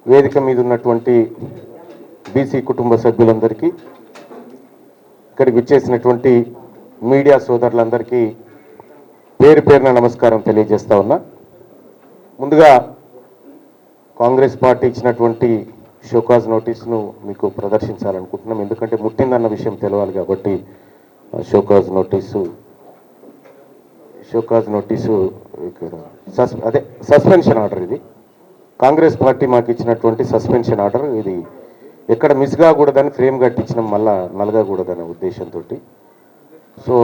వేదిక మీద ఉన్నటువంటి బీసీ కుటుంబ సభ్యులందరికీ, ఇక్కడికి విచ్చేసినటువంటి మీడియా సోదరులందరికీ పేరు పేరున నమస్కారం తెలియజేస్తా ఉన్నా. ముందుగా కాంగ్రెస్ పార్టీ ఇచ్చినటువంటి షోకాజ్ నోటీస్ను మీకు ప్రదర్శించాలనుకుంటున్నాం. ఎందుకంటే ముట్టిందన్న విషయం తెలవాలి కాబట్టి షోకాజ్ నోటీసు ఇక్కడ సస్పెన్షన్ ఆర్డర్. ఇది కాంగ్రెస్ పార్టీ మాకు ఇచ్చినటువంటి సస్పెన్షన్ ఆర్డర్. ఇది ఎక్కడ మిస్ కాకూడదని ఫ్రేమ్ కట్టించడం, మళ్ళా నలగకూడదనే ఉద్దేశంతో. సో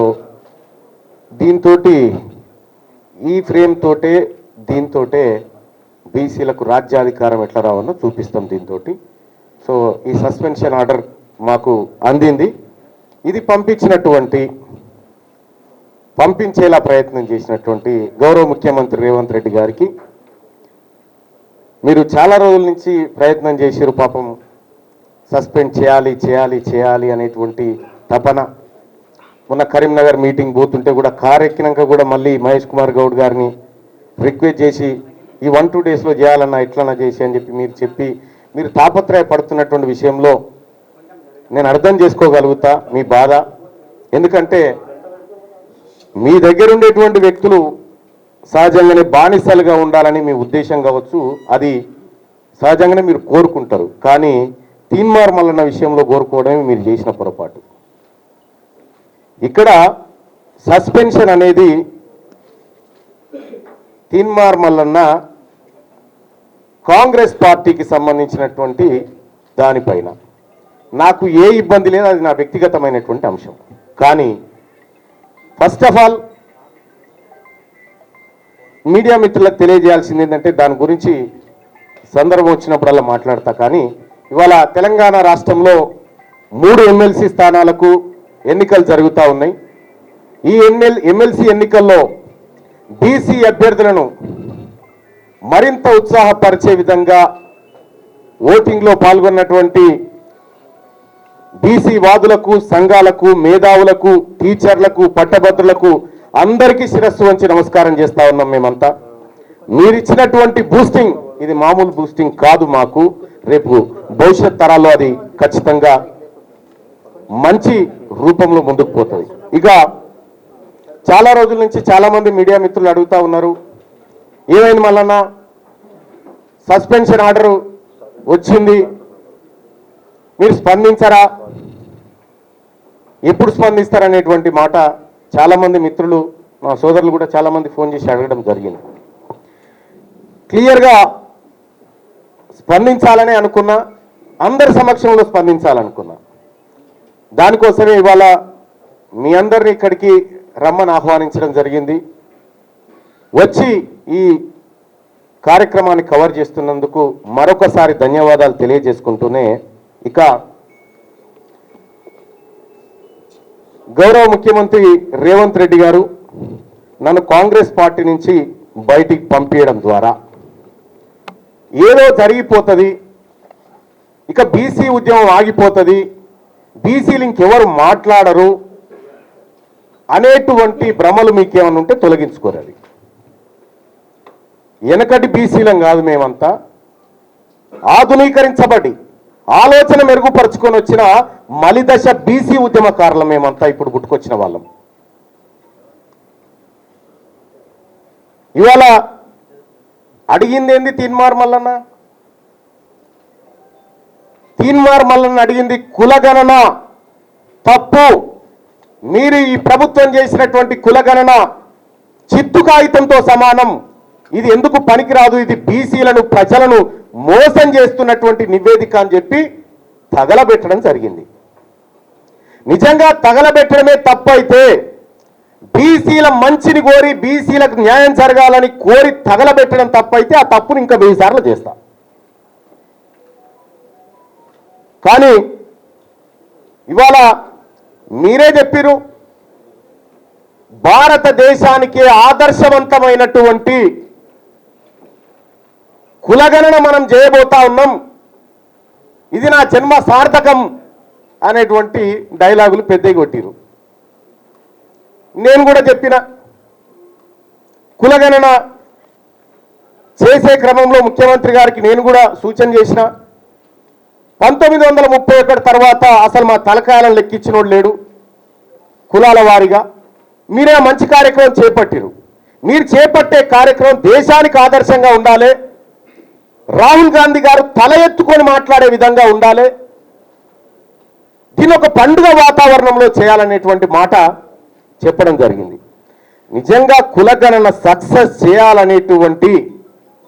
దీంతో ఈ ఫ్రేమ్ తోటే దీంతోటే బీసీలకు రాజ్యాధికారం ఎట్లా రావన్నో చూపిస్తాం దీంతో. సో ఈ సస్పెన్షన్ ఆర్డర్ మాకు అందింది. ఇది పంపించేలా ప్రయత్నం చేసినటువంటి గౌరవ ముఖ్యమంత్రి రేవంత్ రెడ్డి గారికి, మీరు చాలా రోజుల నుంచి ప్రయత్నం చేశారు. పాపం సస్పెండ్ చేయాలి అనేటువంటి తపన. మొన్న కరీంనగర్ మీటింగ్ పోతుంటే కూడా కారు ఎక్కినాక కూడా మళ్ళీ మహేష్ కుమార్ గౌడ్ గారిని రిక్వెస్ట్ చేసి ఈ 1-2 డేస్లో చేయాలన్నా ఎట్లన్నా చేసి అని చెప్పి మీరు తాపత్రయపడుతున్నటువంటి విషయంలో నేను అర్థం చేసుకోగలుగుతా మీ బాధ. ఎందుకంటే మీ దగ్గర ఉండేటువంటి వ్యక్తులు సహజంగానే బానిసలుగా ఉండాలని మీ ఉద్దేశం కావచ్చు, అది సహజంగానే మీరు కోరుకుంటారు. కానీ తీన్మార్ మల్లన్న విషయంలో కోరుకోవడమే మీరు చేసిన పొరపాటు. ఇక్కడ సస్పెన్షన్ అనేది తీన్మార్ మల్లన్న కాంగ్రెస్ పార్టీకి సంబంధించినటువంటి దానిపైన నాకు ఏ ఇబ్బంది లేదు, అది నా వ్యక్తిగతమైనటువంటి అంశం. కానీ ఫస్ట్ ఆఫ్ ఆల్ మీడియా మిత్రులకు తెలియజేయాల్సింది ఏంటంటే, దాని గురించి సందర్భం వచ్చినప్పుడల్లా మాట్లాడతా. కానీ ఇవాళ తెలంగాణ రాష్ట్రంలో 3 ఎమ్మెల్సీ స్థానాలకు ఎన్నికలు జరుగుతూ ఉన్నాయి. ఈ ఎమ్మెల్సీ ఎన్నికల్లో బీసీ అభ్యర్థులను మరింత ఉత్సాహపరిచే విధంగా ఓటింగ్లో పాల్గొన్నటువంటి బీసీ వాదులకు, సంఘాలకు, మేధావులకు, టీచర్లకు, పట్టభద్రులకు అందరికీ శిరస్సు వంచి నమస్కారం చేస్తా ఉన్నాం. మేమంతా మీరిచ్చినటువంటి బూస్టింగ్ ఇది మామూలు బూస్టింగ్ కాదు. మాకు రేపు భవిష్యత్ తరాల్లో అది ఖచ్చితంగా మంచి రూపంలో ముందుకు పోతుంది. ఇక చాలా రోజుల నుంచి చాలామంది మీడియా మిత్రులు అడుగుతూ ఉన్నారు, ఏమైంది మల్లన్న సస్పెన్షన్ ఆర్డర్ వచ్చింది, మీరు స్పందించరా, ఎప్పుడు స్పందిస్తారనేటువంటి మాట చాలామంది మిత్రులు, మా సోదరులు కూడా చాలామంది ఫోన్ చేసి అడగడం జరిగింది. క్లియర్గా స్పందించాలని అనుకున్నా, అందరి సమక్షంలో స్పందించాలనుకున్నా. దానికోసమే ఇవాళ మీ అందరినీ ఇక్కడికి రమ్మని ఆహ్వానించడం జరిగింది. వచ్చి ఈ కార్యక్రమాన్ని కవర్ చేస్తున్నందుకు మరొకసారి ధన్యవాదాలు తెలియజేసుకుంటూనే, ఇక గౌరవ ముఖ్యమంత్రి రేవంత్ రెడ్డి గారు నన్ను కాంగ్రెస్ పార్టీ నుంచి బయటికి పంపించడం ద్వారా ఏదో జరిగిపోతుంది, ఇక బీసీ ఉద్యమం ఆగిపోతుంది, బీసీలు ఇంకెవరు మాట్లాడరు అనేటువంటి భ్రమలు మీకేమన్నా ఉంటే తొలగించుకోరాలి. వెనకటి బీసీలం కాదు మేమంతా, ఆధునీకరించబడి ఆలోచన మెరుగుపరుచుకొని వచ్చిన మలిదశ బీసీ ఉద్యమకారులం మేమంతా, ఇప్పుడు పుట్టుకొచ్చిన వాళ్ళం. ఇవాళ అడిగింది ఏంది తీన్మార్ మల్లన్న? తీన్మార్ మల్లన్న అడిగింది కులగణన తప్పు, మీరు ఈ ప్రభుత్వం చేసినటువంటి కులగణన చిత్తు కాగితంతో సమానం, ఇది ఎందుకు పనికిరాదు, ఇది బీసీలను ప్రజలను మోసం చేస్తున్నటువంటి నివేదిక అని చెప్పి తగలబెట్టడం జరిగింది. నిజంగా తగలబెట్టడమే తప్పు అయితే, బీసీల మంచిని కోరి బీసీలకు న్యాయం జరగాలని కోరి తగలబెట్టడం తప్పైతే ఆ తప్పును ఇంకా 1000 సార్లు చేస్తా. కానీ ఇవాళ మీరే చెప్పిరు, భారతదేశానికి ఆదర్శవంతమైనటువంటి కులగణన మనం చేయబోతా ఉన్నాం, ఇది నా జన్మ సార్థకం అనేటువంటి డైలాగులు పెద్దగా కొట్టిరు. నేను కూడా చెప్పిన కులగణన చేసే క్రమంలో ముఖ్యమంత్రి గారికి నేను కూడా సూచన చేసిన 1931 తర్వాత అసలు మా తలకాయలను లెక్కించినోడు లేడు కులాల వారీగా మీరే మంచి కార్యక్రమం చేపట్టిరు మీరు చేపట్టే కార్యక్రమం దేశానికి ఆదర్శంగా ఉండాలి రాహుల్ గాంధీ గారు తల ఎత్తుకొని మాట్లాడే విధంగా ఉండాలి దీని ఒక పండుగ వాతావరణంలో చేయాలనేటువంటి మాట చెప్పడం జరిగింది నిజంగా కులగణన సక్సెస్ చేయాలనేటువంటి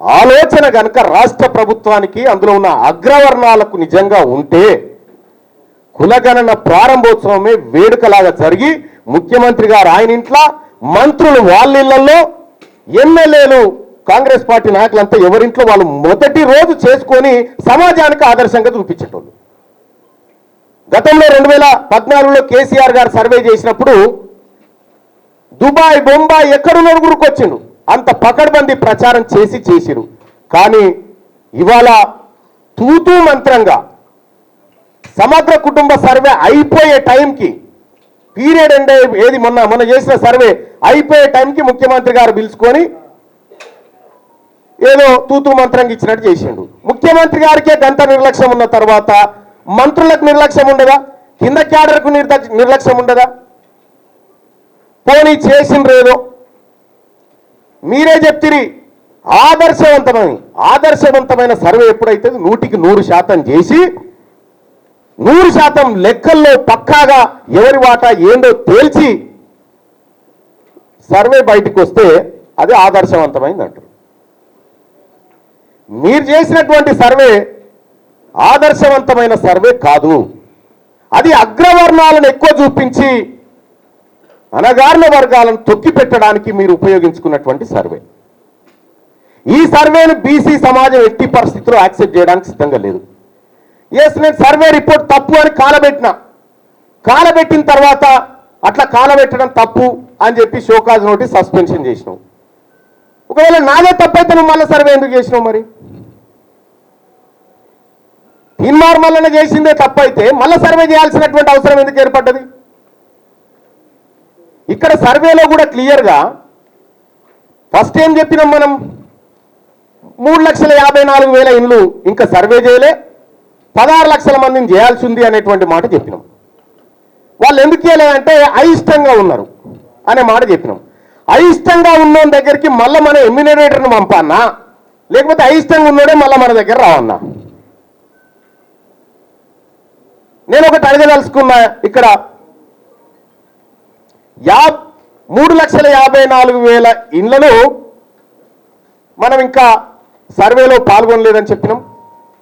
ఆలోచన గనుక రాష్ట్ర ప్రభుత్వానికి అందులో ఉన్న అగ్రవర్ణాలకు నిజంగా ఉంటే కులగణన ప్రారంభోత్సవమే వేడుకలాగా జరిగి ముఖ్యమంత్రి గారు ఆయన ఇంట్లో మంత్రులు వాళ్ళ ఇళ్లలో ఎమ్మెల్యేలు కాంగ్రెస్ పార్టీ నాయకులంతా ఎవరింట్లో వాళ్ళు మొదటి రోజు చేసుకొని సమాజానికి ఆదర్శంగా చూపించేటోళ్ళు గతంలో 2014లో కేసీఆర్ గారు సర్వే చేసినప్పుడు దుబాయ్ బొంబాయి ఎక్కడున్న గురుకొచ్చిండు అంత పకడ్బందీ ప్రచారం చేసిరు కానీ ఇవాళ తూతూ మంత్రంగా సమగ్ర కుటుంబ సర్వే అయిపోయే టైంకి పీరియడ్ అంటే ఏది మొన్న చేసిన సర్వే అయిపోయే టైంకి ముఖ్యమంత్రి గారు పిలుచుకొని ఏదో తూతూ మంత్రంగా ఇచ్చినట్టు చేసిండు ముఖ్యమంత్రి గారికే గంట నిర్లక్ష్యం ఉన్న తర్వాత మంత్రులకు నిర్లక్ష్యం ఉండదా కింద క్యాడర్కు నిర్లక్ష్యం ఉండదా పోనీ చేసిండ్రేదో మీరే చెప్తిరి ఆదర్శవంతమైన సర్వే ఎప్పుడైతే 100% చేసి 100% లెక్కల్లో పక్కాగా ఎవరి వాటా ఏందో తేల్చి సర్వే బయటికి వస్తే అది ఆదర్శవంతమైంది అంటారు మీరు చేసినటువంటి సర్వే ఆదర్శవంతమైన సర్వే కాదు అది అగ్రవర్ణాలను ఎక్కువ చూపించి అనగారిన వర్గాలను తొక్కి పెట్టడానికి మీరు ఉపయోగించుకున్నటువంటి సర్వే ఈ సర్వేను బీసీ సమాజం ఎట్టి పరిస్థితుల్లో యాక్సెప్ట్ చేయడానికి సిద్ధంగా లేదు నేను సర్వే రిపోర్ట్ తప్పు అని కాలబెట్టిన తర్వాత అట్లా కాలబెట్టడం తప్పు అని చెప్పి షోకాజ్ నోటీస్ సస్పెన్షన్ చేసినావు ఒకవేళ నాదే తప్పైతే నువ్వు మళ్ళీ సర్వే ఎందుకు చేసినావు మరి మల్లన చేసిందే తప్పైతే మళ్ళీ సర్వే చేయాల్సినటువంటి అవసరం ఎందుకు ఏర్పడ్డది ఇక్కడ సర్వేలో కూడా క్లియర్గా ఫస్ట్ ఏం చెప్పినాం మనం 3,54,000 ఇండ్లు ఇంకా సర్వే చేయలే 16 లక్షల మందిని చేయాల్సి ఉంది అనేటువంటి మాట చెప్పినాం వాళ్ళు ఎందుకు చేయలేదంటే అయిష్టంగా ఉన్నారు అనే మాట చెప్పినాం అయిష్టంగా ఉన్న దగ్గరికి మళ్ళీ మన ఎమ్యూనరేటర్ని పంపన్నా లేకపోతే అయిష్టంగా ఉన్నోడే మళ్ళీ మన దగ్గర రావన్నా నేను ఒకటి అడగదలుచుకున్నా ఇక్కడ 3,54,000 ఇండ్లను మనం ఇంకా సర్వేలో పాల్గొనలేదని చెప్పినాం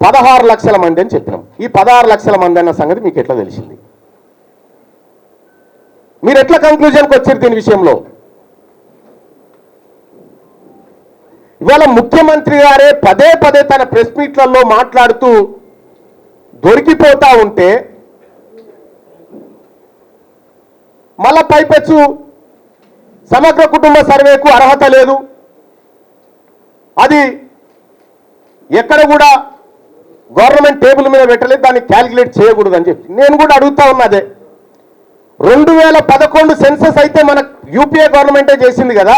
16 లక్షల మంది అని చెప్పినాం ఈ 16 లక్షల మంది అన్న సంగతి మీకు ఎట్లా తెలిసింది మీరు ఎట్లా కంక్లూజన్కి వచ్చారు దీని విషయంలో ఇవాళ ముఖ్యమంత్రి గారే పదే తన ప్రెస్ మీట్లలో మాట్లాడుతూ దొరికిపోతా ఉంటే మళ్ళా పైపెచ్చు సమగ్ర కుటుంబ సర్వేకు అర్హత లేదు అది ఎక్కడ కూడా గవర్నమెంట్ టేబుల్ మీద పెట్టలేదు దాన్ని క్యాలిక్యులేట్ చేయకూడదు అని చెప్పి నేను కూడా అడుగుతా ఉన్నదే 2011 సెన్సస్ అయితే మన యూపీఏ గవర్నమెంటే చేసింది కదా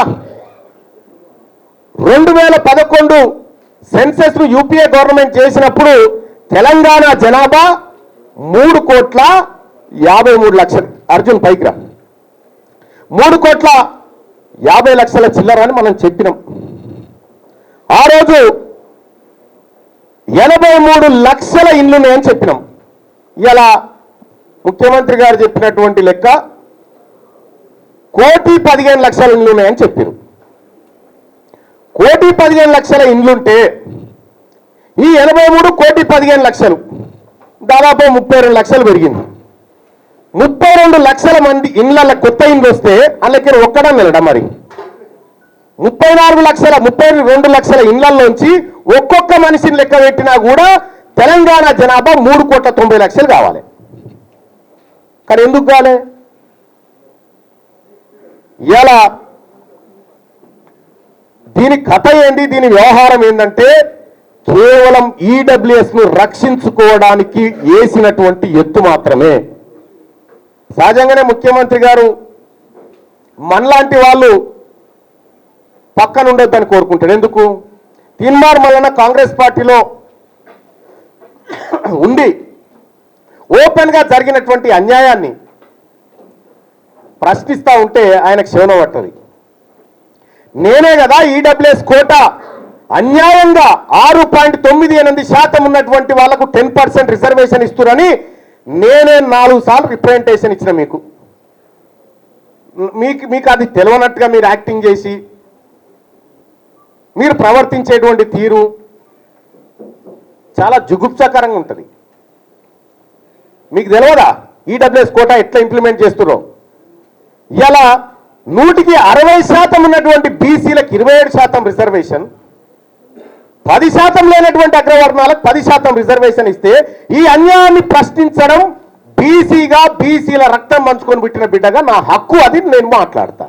2011 సెన్సస్ యూపీఏ గవర్నమెంట్ చేసినప్పుడు తెలంగాణ జనాభా 3,53,00,000 అర్జున్ పైకిరా 3,50,00,000 చిల్లర అని మనం చెప్పినాం ఆ రోజు 83 లక్షల ఇండ్లు ఉన్నాయని చెప్పినాం ఇలా ముఖ్యమంత్రి గారు చెప్పినటువంటి లెక్క 1,15,00,000 ఇండ్లు ఉన్నాయని చెప్పారు 1,15,00,000 ఇండ్లుంటే ఈ 83 1,15,00,000 దాదాపు 32 లక్షలు పెరిగింది 32 లక్షల మంది ఇండ్ల కొత్త ఇండ్లు వస్తే అందుకే ఒక్కడం వెళ్ళడం మరి 32 లక్షల ఇండ్లలోంచి ఒక్కొక్క మనిషిని లెక్క పెట్టినా కూడా తెలంగాణ జనాభా 3,90,00,000 కావాలి కానీ ఎందుకు కాలే ఇలా దీని కథ ఏంటి దీని వ్యవహారం ఏంటంటే కేవలం ఈడబ్ల్యూఎస్ ను రక్షించుకోవడానికి వేసినటువంటి ఎత్తు మాత్రమే సహజంగానే ముఖ్యమంత్రి గారు మనలాంటి వాళ్ళు పక్కన ఉండొద్దని కోరుకుంటాడు ఎందుకు తీన్మార్ మల్లన్న కాంగ్రెస్ పార్టీలో ఉండి ఓపెన్గా జరిగినటువంటి అన్యాయాన్ని ప్రశ్నిస్తూ ఉంటే ఆయనకు శివన పట్టది. నేనే కదా ఈడబ్ల్యూఎస్ కోటా అన్యాయంగా 6.98% ఉన్నటువంటి వాళ్లకు 10% రిజర్వేషన్ ఇస్తున్నారని నేనే 4 సార్లు రిప్రజెంటేషన్ ఇచ్చిన మీకు అది తెలియనట్టుగా మీరు యాక్టింగ్ చేసి మీరు ప్రవర్తించేటువంటి తీరు చాలా జుగుప్సాకరంగా ఉంటుంది. మీకు తెలియదా ఈడబ్ల్యూఎస్ కోటా ఎట్లా ఇంప్లిమెంట్ చేస్తున్నారో? ఇలా 100% ఉన్నటువంటి బీసీలకు 27% రిజర్వేషన్, 10% లేనటువంటి అగ్రవర్ణాలకు 10% రిజర్వేషన్ ఇస్తే ఈ అన్యాయాన్ని ప్రశ్నించడం బీసీగా బీసీల రక్తం పంచుకొని పుట్టిన బిడ్డగా నా హక్కు, అది నేను మాట్లాడతా.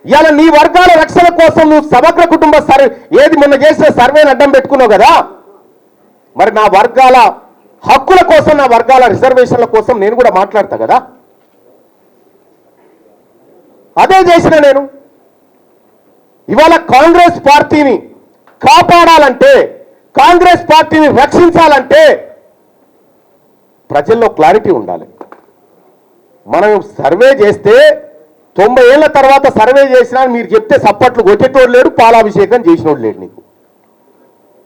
ఇలా నీ వర్గాల రక్షణ కోసం నువ్వు సమగ్ర కుటుంబ సర్వే ఏది మొన్న చేసిన సర్వేని అడ్డం పెట్టుకున్నావు కదా, మరి నా వర్గాల హక్కుల కోసం, నా వర్గాల రిజర్వేషన్ల కోసం నేను కూడా మాట్లాడతా కదా. అదే చేసిన నేను. ఇవాళ కాంగ్రెస్ పార్టీని కాపాడాలంటే, కాంగ్రెస్ పార్టీని రక్షించాలంటే ప్రజల్లో క్లారిటీ ఉండాలి. మనం సర్వే చేస్తే 90 ఏళ్ల తర్వాత సర్వే చేసినా మీరు చెప్తే సప్పట్లు కొట్టేటోడు లేడు, పాలాభిషేకం చేసినోడు లేడు. నీకు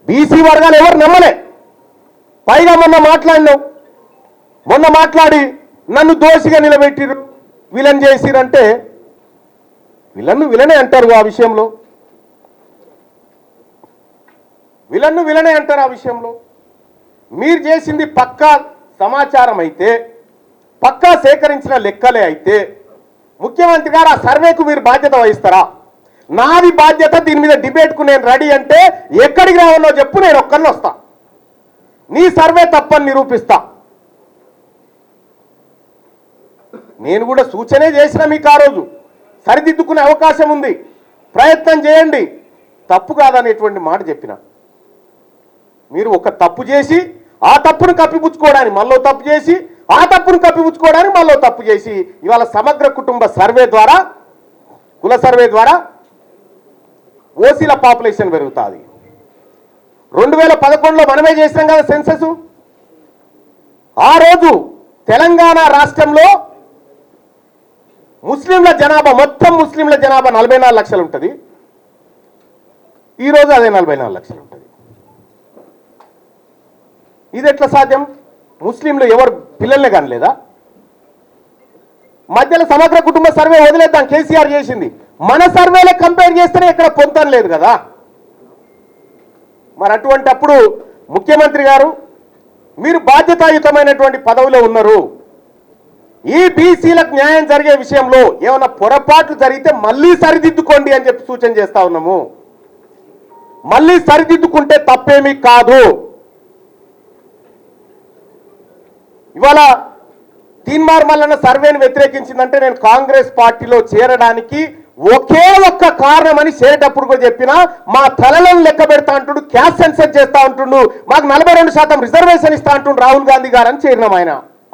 బీసీ వర్గాలు ఎవరు నమ్మలే. పైగా మొన్న మాట్లాడి నన్ను దోషిగా నిలబెట్టిరు, విలన్ చేసిరంటే విలనే అంటారు. ఆ విషయంలో విలనే అంటారు. ఆ విషయంలో మీరు చేసింది పక్కా సమాచారం అయితే, పక్కా సేకరించిన లెక్కలే అయితే ముఖ్యమంత్రి గారు ఆ సర్వేకు మీరు బాధ్యత వహిస్తారా? నాది బాధ్యత, దీని మీద డిబేట్కు నేను రెడీ అంటే ఎక్కడికి రావాలో చెప్పు, నేను ఒక్కరిని వస్తా. నీ సర్వే తప్పని నిరూపిస్తా. నేను కూడా సూచనే చేసిన మీకు, ఆ రోజు సరిదిద్దుకునే అవకాశం ఉంది, ప్రయత్నం చేయండి, తప్పు కాదనేటువంటి మాట చెప్పిన. మీరు ఒక తప్పు చేసి ఆ తప్పును కప్పిపుచ్చుకోవడానికి మళ్ళీ తప్పు చేసి, ఆ తప్పును కప్పిపుచ్చుకోవడానికి మళ్ళీ తప్పు చేసి ఇవాళ సమగ్ర కుటుంబ సర్వే ద్వారా, కుల సర్వే ద్వారా ఓసీల పాపులేషన్ పెరుగుతుంది. 2011లో మనమే చేసినాం కదా సెన్సస్. ఆ రోజు తెలంగాణ రాష్ట్రంలో ముస్లింల జనాభా, మొత్తం ముస్లింల జనాభా 44 లక్షలు ఉంటుంది. ఈరోజు అదే 44 లక్షలు ఉంటుంది. ఇది ఎట్లా సాధ్యం? ముస్లింలు ఎవరు పిల్లల్ని కనలేదా? మధ్యలో సమగ్ర కుటుంబ సర్వే వదిలేద్దాం, కేసీఆర్ చేసింది. మన సర్వేలో కంపేర్ చేస్తేనే ఇక్కడ పొంతం లేదు కదా. మరి అటువంటప్పుడు ముఖ్యమంత్రి గారు, మీరు బాధ్యతాయుతమైనటువంటి పదవిలో ఉన్నారు. ఈ బీసీలకు న్యాయం జరిగే విషయంలో ఏమైనా పొరపాట్లు జరిగితే మళ్ళీ సరిదిద్దుకోండి అని చెప్పి సూచన చేస్తా ఉన్నాము. మళ్ళీ సరిదిద్దుకుంటే తప్పేమీ కాదు. ఇవాళ తీన్మార్ మల్లన్న సర్వేని వ్యతిరేకించిందంటే నేను కాంగ్రెస్ పార్టీలో చేరడానికి ఒకే ఒక్క కారణమని చేరేటప్పుడు కూడా చెప్పినా, మా తలలను లెక్క పెడతా అంటుడు, క్యాస్ట్ సెన్సస్ చేస్తా ఉంటుండు, మాకు 42% రిజర్వేషన్ ఇస్తా అంటుండు రాహుల్ గాంధీ గారు అని చేరినాం.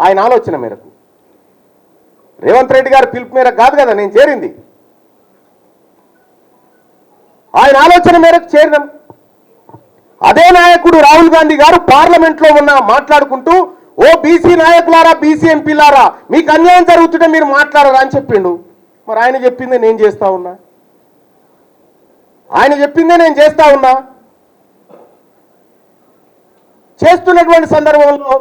ఆయన ఆలోచన మేరకు, రేవంత్ రెడ్డి గారి పిలుపు మేరకు కాదు కదా నేను చేరింది, ఆయన ఆలోచన మేరకు చేరినాం. అదే నాయకుడు రాహుల్ గాంధీ గారు పార్లమెంట్లో మాట్లాడుకుంటూ, ఓ బీసీ నాయకులారా, బీసీ ఎంపీలారా, మీకు అన్యాయం జరుగుతుంటే మీరు మాట్లాడరా అని చెప్పిండు. మరి ఆయన చెప్పిందే నేను చేస్తా ఉన్నా, చేస్తున్నటువంటి సందర్భంలో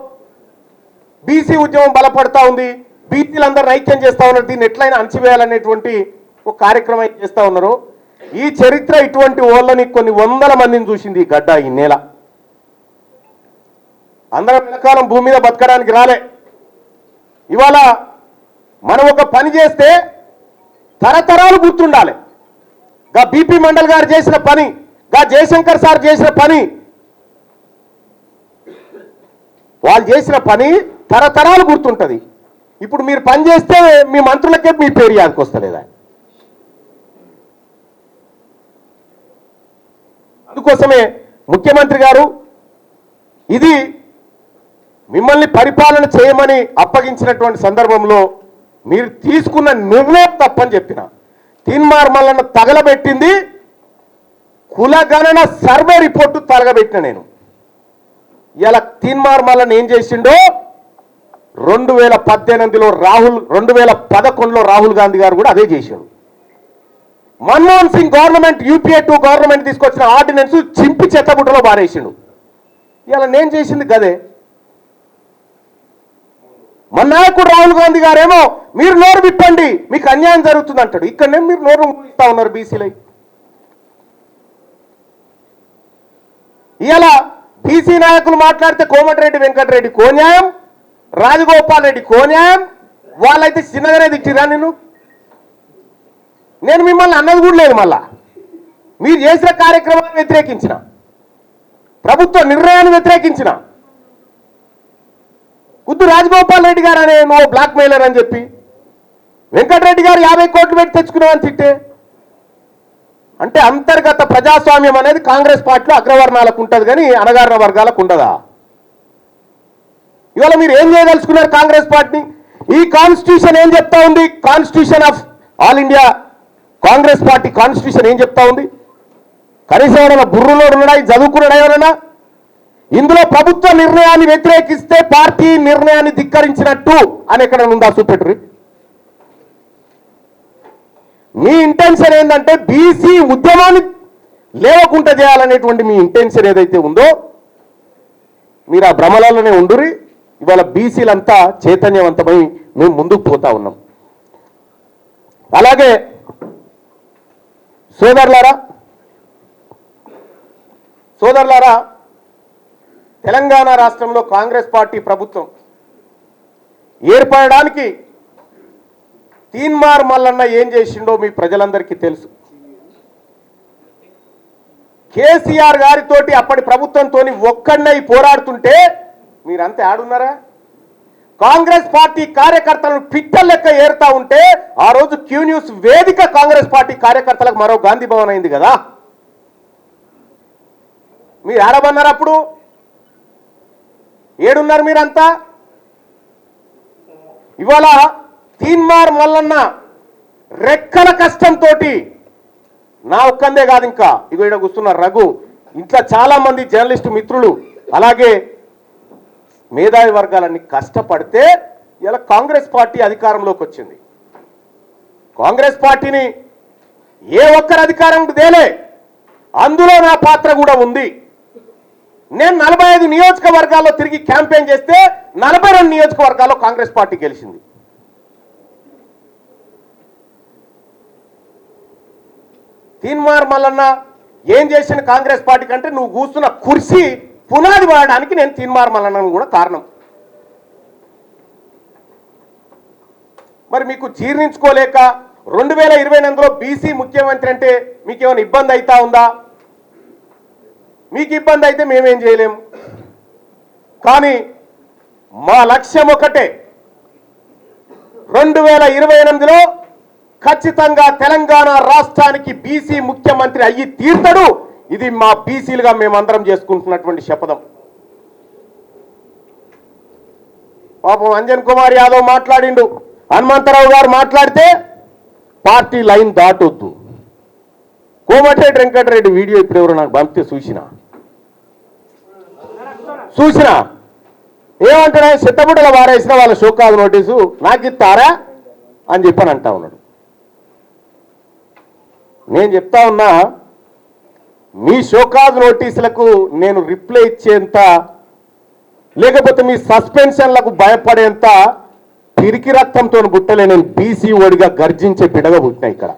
బీసీ ఉద్యమం బలపడతా ఉంది, బీసీలందరూ ఐక్యం చేస్తా ఉన్నారు, దీన్ని ఎట్లయినా అణచివేయాలనేటువంటి ఒక కార్యక్రమం చేస్తా ఉన్నారు. ఈ చరిత్ర ఇటువంటి వాళ్ళని కొన్ని వందల మందిని చూసింది ఈ గడ్డ, ఈ నేల. అందరం ఎంతకాలం భూమి మీద బతకడానికి రాలే. ఇవాళ మనం ఒక పని చేస్తే తరతరాలు గుర్తుండాలి. గా బీపీ మండల్ గారు చేసిన పని, గా జయశంకర్ సార్ చేసిన పని, వాళ్ళు చేసిన పని తరతరాలు గుర్తుంటుంది. ఇప్పుడు మీరు పని చేస్తే మీ మంత్రులకే మీ పేరు యాదకి వస్తలేదా? అందుకోసమే ముఖ్యమంత్రి గారు ఇది మిమ్మల్ని పరిపాలన చేయమని అప్పగించినటువంటి సందర్భంలో మీరు తీసుకున్న నిర్ణయం తప్పని చెప్పిన. తీన్మార్ మల్లన్న తగలబెట్టింది కులగణన సర్వే రిపోర్టు తలగబెట్టిన నేను. ఇలా తీన్మార్ మల్లన్న ఏం చేసిండో 2018లో 2011లో రాహుల్ గాంధీ గారు కూడా అదే చేశాడు. Manmohan Singh government UPA 2 government తీసుకొచ్చిన ఆర్డినెన్స్ చింపి చెత్తబుట్టలో బారేసిండు. ఇలా నేను చేసింది గదే. మన నాయకుడు రాహుల్ గాంధీ గారేమో మీరు నోరు విప్పండి మీకు అన్యాయం జరుగుతుంది అంటాడు. ఇక్కడనే మీరు నోరు ఇస్తా ఉన్నారు బీసీలై. ఇలా బీసీ నాయకులు మాట్లాడితే కోమటిరెడ్డి వెంకటరెడ్డి కోన్యాయం, రాజగోపాల్ రెడ్డి కోన్యాయం, వాళ్ళైతే చిన్నగానే తిట్టిరా నేను మిమ్మల్ని అన్నది కూడా లేదు. మళ్ళా మీరు చేసిన కార్యక్రమాన్ని వ్యతిరేకించిన, ప్రభుత్వ నిర్ణయాన్ని వ్యతిరేకించిన, కుద్దు రాజగోపాల్ రెడ్డి గారు అనే నువ్వు బ్లాక్ మెయిలర్ అని చెప్పి వెంకటరెడ్డి గారు 50 కోట్లు పెట్టి తెచ్చుకున్నావని తిట్టే. అంటే అంతర్గత ప్రజాస్వామ్యం అనేది కాంగ్రెస్ పార్టీలో అగ్రవర్ణాలకు ఉంటుంది కానీ అణగారిన వర్గాలకు ఉండదా? ఇవాళ మీరు ఏం చేయదలుచుకున్నారు కాంగ్రెస్ పార్టీని? ఈ కాన్స్టిట్యూషన్ ఏం చెప్తా ఉంది? Constitution of all India Congress party constitution ఏం చెప్తా ఉంది? కనీసం ఎవరైనా బుర్రులోడు ఉన్నాడా? చదువుకున్నాడా ఎవరైనా? ఇందులో ప్రభుత్వ నిర్ణయాన్ని వ్యతిరేకిస్తే పార్టీ నిర్ణయాన్ని ధిక్కరించినట్టు అని ఎక్కడ ఉందా చూపెట్టుర్రి. మీ ఇంటెన్షన్ ఏంటంటే బీసీ ఉద్యమాన్ని లేవకుండా చేయాలనేటువంటి మీ ఇంటెన్షన్ ఏదైతే ఉందో మీరు ఆ భ్రమలలోనే ఉండురి. ఇవాళ బీసీలంతా చైతన్యవంతమై మేము ముందుకు పోతా ఉన్నాం. అలాగే సోదరులారా తెలంగాణ రాష్ట్రంలో కాంగ్రెస్ పార్టీ ప్రభుత్వం ఏర్పడడానికి తీన్మార్ మల్లన్న ఏం చేసిండో మీ ప్రజలందరికీ తెలుసు. కేసీఆర్ గారితోటి అప్పటి ప్రభుత్వంతో ఒక్కడినై పోరాడుతుంటే మీరంతా ఆడున్నారా? కాంగ్రెస్ పార్టీ కార్యకర్తలను పిట్టల లెక్క ఏరుతా ఉంటే ఆ రోజు క్యూ న్యూస్ వేదిక కాంగ్రెస్ పార్టీ కార్యకర్తలకు మరో గాంధీ భవన్ అయింది కదా. మీరు ఆడమన్నారు అప్పుడు? ఏడున్నారు మీరంతా? ఇవాళ తీన్మార్ మల్లన్న రెక్కల కష్టంతో నా ఒక్కందే కాదు, ఇంకా ఇగో ఇక్కడ కూర్చున్నారు రఘు, ఇంట్లో చాలా మంది జర్నలిస్టు మిత్రులు అలాగే మేధావి వర్గాలన్నీ కష్టపడితే ఇలా కాంగ్రెస్ పార్టీ అధికారంలోకి వచ్చింది. కాంగ్రెస్ పార్టీని ఏ ఒక్కరు అధికారం తేలే, అందులో నా పాత్ర కూడా ఉంది. నేను 45 నియోజకవర్గాల్లో తిరిగి క్యాంపెయిన్ చేస్తే 42 నియోజకవర్గాల్లో కాంగ్రెస్ పార్టీ గెలిచింది. తీన్మార్ మల్లన్న ఏం చేసిన కాంగ్రెస్ పార్టీ కంటే నువ్వు కూర్చున్న కుర్చీ పునాది వాడడానికి నేను తీన్మార్ మల్లన్నను కూడా కారణం. మరి మీకు జీర్ణించుకోలేక 2028లో బీసీ ముఖ్యమంత్రి అంటే మీకేమైనా ఇబ్బంది అవుతా ఉందా? మీకు ఇబ్బంది అయితే మేమేం చేయలేము. కానీ మా లక్ష్యం ఒకటే, 2028లో ఖచ్చితంగా తెలంగాణ రాష్ట్రానికి బీసీ ముఖ్యమంత్రి అయ్యి తీర్తాడు. ఇది మా బీసీలుగా మేమందరం చేసుకుంటున్నటువంటి శపథం. పాపం అంజన్ కుమార్ యాదవ్ మాట్లాడిండు, హనుమంతరావు గారు మాట్లాడితే పార్టీ లైన్ దాటొద్దు. కోమటిరెడ్డి వెంకటరెడ్డి వీడియో ఇప్పుడు ఎవరు నాకు పంపితే చూసినా ఏమంటారా, చెత్తబుట్టల వారేసిన వాళ్ళ షోకాజ్ నోటీసు నాకు ఇస్తారా అని చెప్పని అంటా ఉన్నాడు. నేను చెప్తా ఉన్నా, మీ షోకాజ్ నోటీసులకు నేను రిప్లై ఇచ్చేంత, లేకపోతే మీ సస్పెన్షన్లకు భయపడేంత పిరికి రక్తంతో పుట్టలే. నేను బీసీ ఓడిగా గర్జించే బిడగా పుట్టినా. ఇక్కడ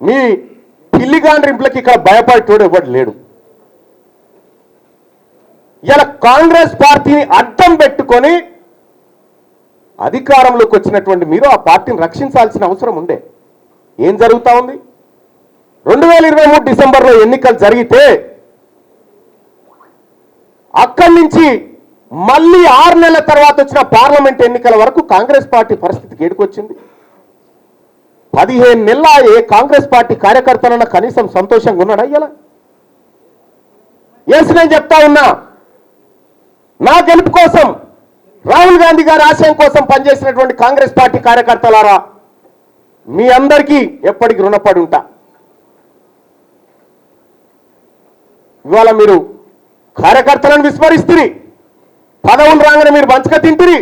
మీ పిల్లిగాండ్రింపులకి ఇక్కడ భయపడేటోడు ఎవడు లేడు. ఇలా కాంగ్రెస్ పార్టీని అడ్డం పెట్టుకొని అధికారంలోకి వచ్చినటువంటి మీరు ఆ పార్టీని రక్షించాల్సిన అవసరం ఉండే. ఏం జరుగుతూ ఉంది? 2023 డిసెంబర్లో ఎన్నికలు జరిగితే అక్కడి నుంచి మళ్ళీ 6 నెలల తర్వాత వచ్చిన పార్లమెంట్ ఎన్నికల వరకు కాంగ్రెస్ పార్టీ పరిస్థితికి ఏడుకొచ్చింది. 15 నెలల ఏ కాంగ్రెస్ పార్టీ కార్యకర్తలన్నా కనీసం సంతోషంగా ఉన్నాడా? ఇలా ఎస్, నేను చెప్తా ఉన్నా, నా గెలుపు కోసం, రాహుల్ గాంధీ గారి ఆశయం కోసం పనిచేసినటువంటి కాంగ్రెస్ పార్టీ కార్యకర్తలారా, మీ అందరికీ ఎప్పటికీ రుణపడి ఉంటా. ఇవాళ మీరు కార్యకర్తలను విస్మరిస్తురి, పదవులు రాగానే మీరు పంచక తింటిరి.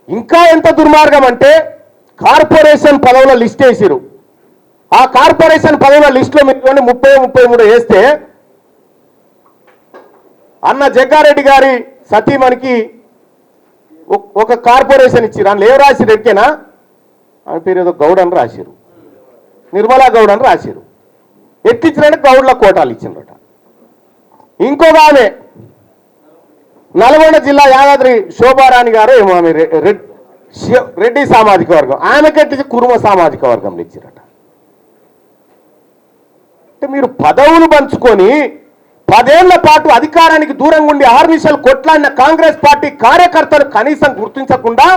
ఇంకా ఎంత దుర్మార్గం అంటే కార్పొరేషన్ పదవుల లిస్ట్ వేసిరు. ఆ కార్పొరేషన్ పదవుల లిస్టులో మీరు 30-33 వేస్తే అన్న జగ్గారెడ్డి గారి సతీమణికి ఒక కార్పొరేషన్ ఇచ్చిరు. అందులో ఏం రాసిరు ఎక్కేనా, ఆమె పేరు ఏదో గౌడ్ అని రాసిరు, నిర్మలా గౌడ్ అని రాసిరు. ఎక్కించినట్టు గౌడ్ల కోటాలు ఇచ్చినట. ఇంకొక ఆమె నల్గొండ జిల్లా యాదాద్రి శోభారాణి గారు ఏమో, ఆమె రెడ్డి సామాజిక వర్గం, ఆమెకెట్టించి కురుమ సామాజిక వర్గంలో ఇచ్చిరట. అంటే మీరు పదవులు పంచుకొని 10 ఏళ్ల పాటు అధికారానికి దూరంగా ఉండి 6 నిమిషాలు కొట్లాడిన కాంగ్రెస్ పార్టీ కార్యకర్తలు కనీసం గుర్తించకుండా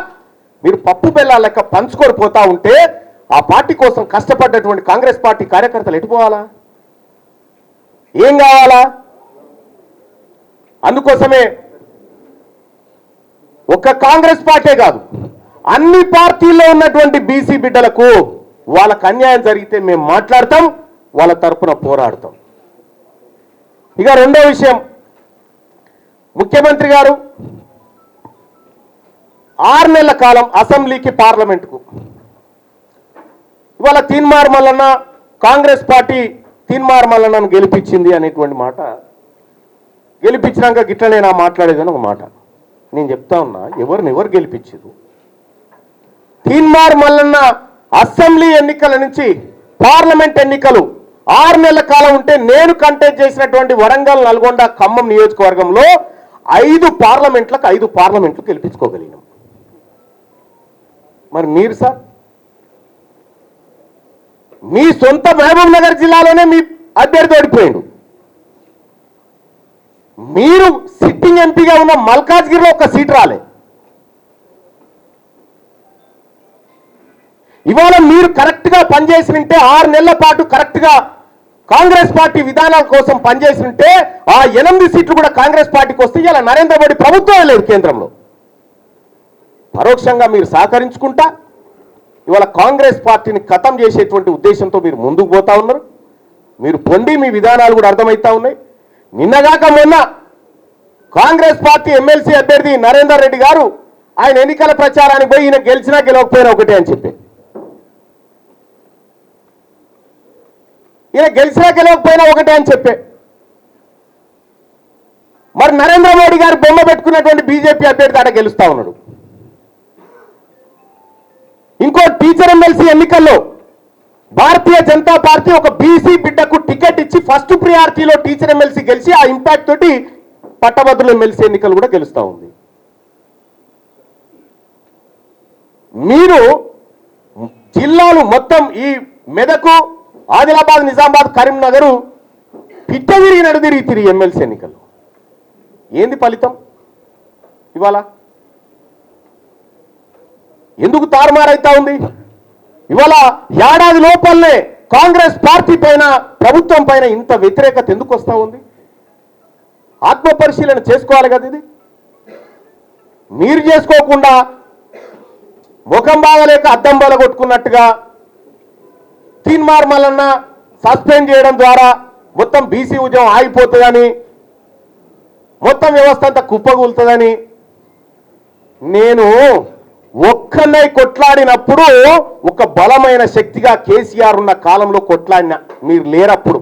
మీరు పప్పు బెల్లాల లెక్క పంచుకొని పోతా ఉంటే ఆ పార్టీ కోసం కష్టపడ్డటువంటి కాంగ్రెస్ పార్టీ కార్యకర్తలు ఎటుపోవాలా? ఏం కావాలా? అందుకోసమే ఒక్క కాంగ్రెస్ పార్టీ కాదు, అన్ని పార్టీల్లో ఉన్నటువంటి బీసీ బిడ్డలకు వాళ్ళకు అన్యాయం జరిగితే మేము మాట్లాడతాం, వాళ్ళ తరపున పోరాడతాం. ఇక రెండో విషయం, ముఖ్యమంత్రి గారు 6 నెలల కాలం అసెంబ్లీకి పార్లమెంటుకు ఇవాళ తీన్మార్ మల్లన్న కాంగ్రెస్ పార్టీ తీన్మార్ మల్లన్నను గెలిపించింది అనేటువంటి మాట, గెలిపించినాక గిట్లనే నా మాట్లాడేదని ఒక మాట నేను చెప్తా ఉన్నా. ఎవరు గెలిపించారు? తీన్మార్ మల్లన్న అసెంబ్లీ ఎన్నికల నుంచి పార్లమెంట్ ఎన్నికలు 6 నెలల కాలం ఉంటే నేను కంటెస్ట్ చేసినటువంటి వరంగల్, నల్గొండ, ఖమ్మం నియోజకవర్గంలో 5 పార్లమెంట్లు గెలిపించుకోగలిగినాం. మరి మీరు సార్, మీ సొంత మహబూబ్ నగర్ జిల్లాలోనే మీ అభ్యర్థి ఓడిపోయాడు. మీరు సిట్టింగ్ ఎంపీగా ఉన్న మల్కాజ్గిరిలో ఒక సీట్ రాలే. ఇవాళ మీరు కరెక్ట్గా పనిచేసినంటే 6 నెలల పాటు కరెక్ట్గా కాంగ్రెస్ పార్టీ విధానాల కోసం పనిచేసినంటే ఆ 8 సీట్లు కూడా కాంగ్రెస్ పార్టీకి వస్తే ఇలా నరేంద్ర మోడీ ప్రభుత్వం లేదు కేంద్రంలో. పరోక్షంగా మీరు సహకరించుకుంటా ఇవాళ కాంగ్రెస్ పార్టీని ఖతం చేసేటువంటి ఉద్దేశంతో మీరు ముందుకు పోతా ఉన్నారు. మీరు పొండి మీ విధానాలు కూడా అర్థమవుతా ఉన్నాయి. నిన్నగాక మొన్న కాంగ్రెస్ పార్టీ ఎమ్మెల్సీ అభ్యర్థి నరేందర్ రెడ్డి గారు ఆయన ఎన్నికల ప్రచారానికి పోయి ఈయన గెలిచినా గెలవకపోయినా ఒకటే అని చెప్పి, ఈయన గెలిచినా గెలవకపోయినా ఒకటే అని చెప్పే, మరి నరేంద్ర మోడీ గారు బొమ్మ పెట్టుకున్నటువంటి బీజేపీ అభ్యర్థి ఆడ గెలుస్తా ఉన్నాడు. ఇంకో టీచర్ ఎమ్మెల్సీ ఎన్నికల్లో భారతీయ జనతా పార్టీ ఒక బీసీ బిడ్డకు టికెట్ ఇచ్చి ఫస్ట్ ప్రియారిటీలో టీచర్ ఎమ్మెల్సీ గెలిచి ఆ ఇంపాక్ట్ తోటి పట్టభద్రుల ఎమ్మెల్సీ ఎన్నికలు కూడా గెలుస్తూ ఉంది. మీరు జిల్లాలు మొత్తం ఈ మెదకు, ఆదిలాబాద్, నిజామాబాద్, కరీంనగర్ పిట్ట తిరిగి నడుదిరిగి ఎమ్మెల్సీ ఎన్నికలు ఏంది ఫలితం? ఇవాళ ఎందుకు తారుమారైతా ఉంది? ఇవాళ ఏడాది లోపలనే కాంగ్రెస్ పార్టీ పైన, ప్రభుత్వం పైన ఇంత వ్యతిరేకత ఎందుకు వస్తూ ఉంది? ఆత్మ పరిశీలన చేసుకోవాలి కదా. ఇది మీరు చేసుకోకుండా ముఖం బాగలేక అద్దం బలగొట్టుకున్నట్టుగా తీన్మార్ మల్లన్న సస్పెండ్ చేయడం ద్వారా మొత్తం బీసీ ఉద్యమం ఆగిపోతుందని, మొత్తం వ్యవస్థ అంతా కుప్పగూలుతుందని నేను ఒక్కనై కొట్లాడినప్పుడు ఒక బలమైన శక్తిగా కేసీఆర్ ఉన్న కాలంలో కొట్లాడిన, మీరు లేరప్పుడు.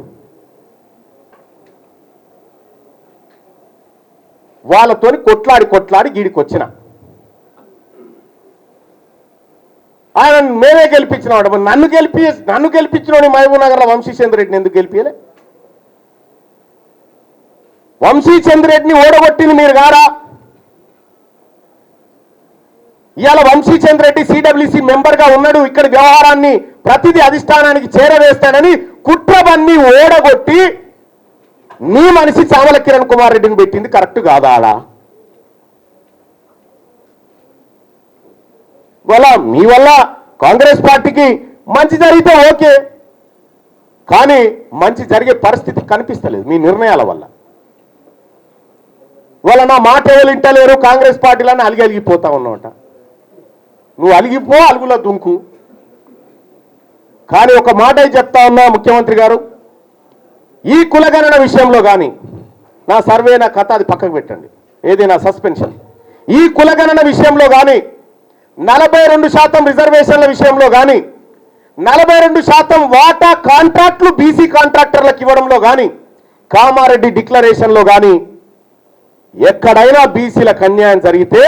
వాళ్ళతోని కొట్లాడి గీడికి వచ్చిన ఆయన మేమే గెలిపించినాడు. నన్ను గెలిపించినోడు మహబూబ్ నగర్లో వంశీచంద్ర రెడ్డిని ఎందుకు గెలిపించలే? వంశీచంద్ర రెడ్డిని ఓడగొట్టింది మీరు గారా? ఇవాళ వంశీచంద్ర రెడ్డి సిడబ్ల్యూసి మెంబర్గా ఉన్నాడు, ఇక్కడ వ్యవహారాన్ని ప్రతిదీ అధిష్టానానికి చేరవేస్తాడని కుట్రవన్నీ ఓడగొట్టి మీ మనిషి చామల కిరణ్ కుమార్ రెడ్డిని పెట్టింది కరెక్ట్ కాదా? మీ వల్ల కాంగ్రెస్ పార్టీకి మంచి జరిగితే ఓకే, కానీ మంచి జరిగే పరిస్థితి కనిపిస్తలేదు మీ నిర్ణయాల వల్ల. నా మాట ఎవరు వింటలేరు కాంగ్రెస్ పార్టీలని అలిగిపోతా ఉన్నావట. నువ్వు అలిగిపో, అలుగులో దుంకు. కానీ ఒక మాట చెప్తా ఉన్నా ముఖ్యమంత్రి గారు, ఈ కులగణన విషయంలో కానీ నా సర్వే నా కథ అది పక్కకు పెట్టండి, ఏది నా సస్పెన్షన్. ఈ కులగణన విషయంలో కానీ 42% రిజర్వేషన్ల విషయంలో కానీ 42% వాటా కాంట్రాక్టులు బీసీ కాంట్రాక్టర్లకు ఇవ్వడంలో కానీ కామారెడ్డి డిక్లరేషన్లో కానీ ఎక్కడైనా బీసీలకు అన్యాయం జరిగితే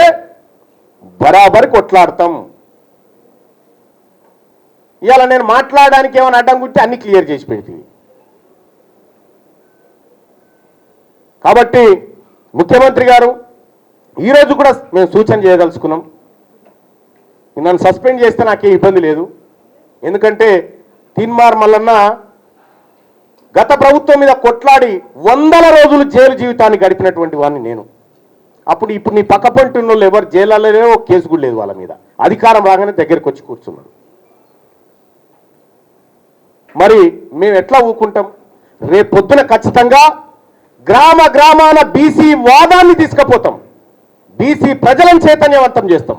బరాబర్ కొట్లాడతాం. ఇవాళ నేను మాట్లాడడానికి ఏమైనా అడ్డం గుర్తి అన్ని క్లియర్ చేసి పెడుతుంది. కాబట్టి ముఖ్యమంత్రి గారు ఈరోజు కూడా మేము సూచన చేయదలుచుకున్నాం. నన్ను సస్పెండ్ చేస్తే నాకే ఇబ్బంది లేదు, ఎందుకంటే తీన్మార్ మల్లన్న గత ప్రభుత్వం మీద కొట్లాడి 100 రోజులు జైలు జీవితాన్ని గడిపినటువంటి వాడిని నేను. ఇప్పుడు నీ పక్కపంటున్న వాళ్ళు ఎవరు జైల్లో లేరో కేసు కూడా లేదు వాళ్ళ మీద. అధికారం రాగానే దగ్గరికి వచ్చి కూర్చున్నాడు. మరి మేము ఎట్లా ఊరుకుంటాం? రేపు పొద్దున ఖచ్చితంగా గ్రామ గ్రామాన బీసీ వాదాన్ని తీసుకుపోతాం, బీసీ ప్రజలను చైతన్యవంతం చేస్తాం.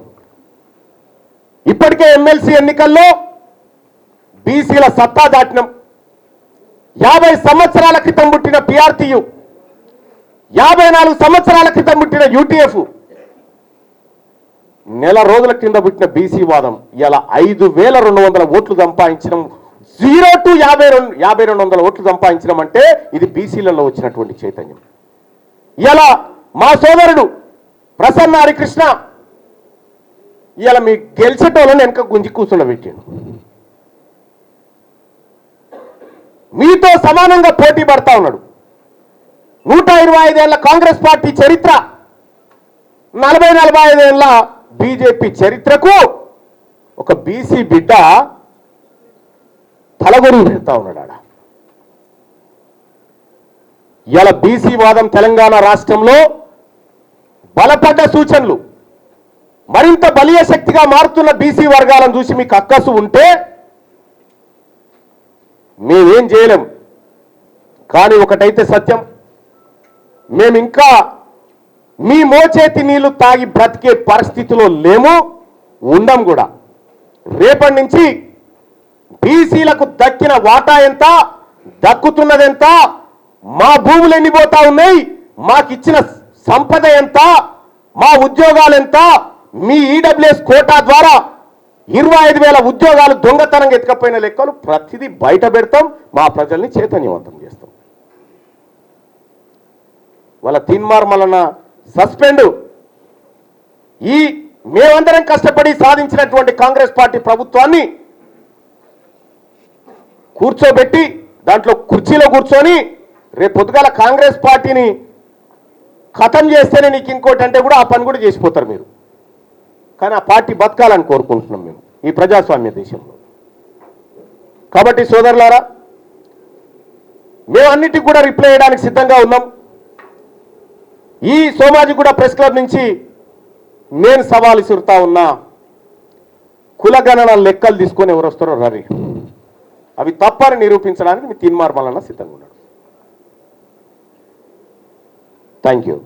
ఇప్పటికే ఎమ్మెల్సీ ఎన్నికల్లో బీసీల సత్తా దాటినం. 50 సంవత్సరాల క్రితం పుట్టిన పిఆర్టీయు, 54 సంవత్సరాల క్రితం పుట్టిన యూటీఎఫ్, నెల రోజుల కింద పుట్టిన బీసీ వాదం ఇలా 5200 ఓట్లు సంపాదించడం. 0 to 5200 ఓట్లు సంపాదించడం అంటే ఇది బీసీలలో వచ్చినటువంటి చైతన్యం. ఇలా మా సోదరుడు ప్రసన్న హరికృష్ణ ఇలా మీ గెలిచేటోళ్ళని వెనక గుంజి కూర్చుండబెట్టాడు. మీతో సమానంగా పోటీ పడతా ఉన్నాడు. 125 ఏళ్ల కాంగ్రెస్ పార్టీ చరిత్ర, 45 ఏళ్ల బీజేపీ చరిత్రకు ఒక బీసీ బిడ్డ తలగొరువు పెడతా ఉన్నాడు ఆడ. ఇలా బీసీ వాదం తెలంగాణ రాష్ట్రంలో బలపడ్డ సూచనలు, మరింత బలీయ శక్తిగా మారుతున్న బీసీ వర్గాలను చూసి మీకు అక్కసు ఉంటే మేమేం చేయలేం. కానీ ఒకటైతే సత్యం, మేము ఇంకా మీ మోచేతి నీళ్లు తాగి బ్రతికే పరిస్థితిలో లేము, ఉండం కూడా. రేపటి నుంచి బీసీలకు దక్కిన వాటా ఎంత, దక్కుతున్నదెంత, మా భూములు ఎన్ని పోతా ఉన్నాయి, మాకిచ్చిన సంపద ఎంత, మా ఉద్యోగాలు ఎంత, మీ ఈడబ్ల్యూఎస్ కోటా ద్వారా 25,000 ఉద్యోగాలు దొంగతనంగా ఎత్తుకపోయిన లెక్కలు ప్రతిదీ బయట పెడతాం, మా ప్రజల్ని చైతన్యవంతం చేస్తాం. వాళ్ళ తీన్మార్ మల్లన్న సస్పెండ్ ఈ మేమందరం కష్టపడి సాధించినటువంటి కాంగ్రెస్ పార్టీ ప్రభుత్వాన్ని కూర్చోబెట్టి దాంట్లో కుర్చీలో కూర్చొని రేపు పొద్దుగాల కాంగ్రెస్ పార్టీని ఖతం చేస్తేనే నీకు ఇంకోటి అంటే కూడా ఆ పని కూడా చేసిపోతారు మీరు. కానీ ఆ పార్టీ బతకాలని కోరుకుంటున్నాం మేము ఈ ప్రజాస్వామ్య దేశంలో. కాబట్టి సోదరులారా, మేము అన్నిటికీ కూడా రిప్లై చేయడానికి సిద్ధంగా ఉన్నాం. ఈ సోమాజిగూడ ప్రెస్ క్లబ్ నుంచి నేను సవాల్ ఇసురుతా ఉన్నా, కులగణన లెక్కలు తీసుకొని ఎవరు వస్తారో రరి, అవి తప్పని నిరూపించడానికి మీ తీన్మార్ మల్లన్న సిద్ధంగా ఉన్నాడు. Thank you.